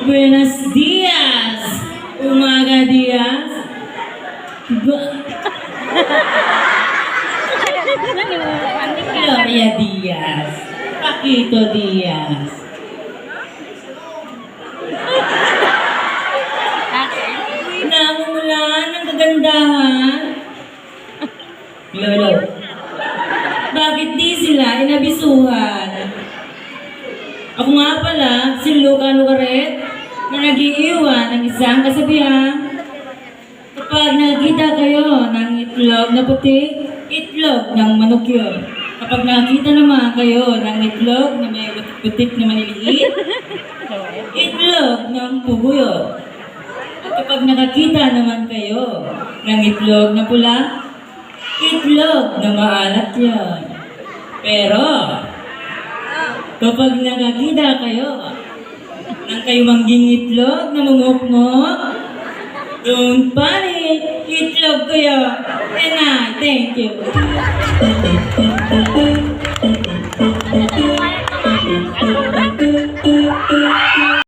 Buenos dias! Umaga dias! Gloria Diaz! Paquito Diaz! Namumulan ng kagandahan? Lolo, bakit di sila inabisuhan? Ako nga pala, si Luca Lucaret, na nag-iiwan ng isang kasabihan. Kapag nakita kayo ng itlog na puti, itlog ng manok yun. Kapag nakita naman kayo ng itlog na may butik na maliliit, itlog ng pugo yun. At kapag nakakita naman kayo ng itlog na pula, itlog na maalat yun. Pero, kapag nakakita kayo ng kayumangging itlog na mumukmok, don't panic, itlog ko yun. And I thank you.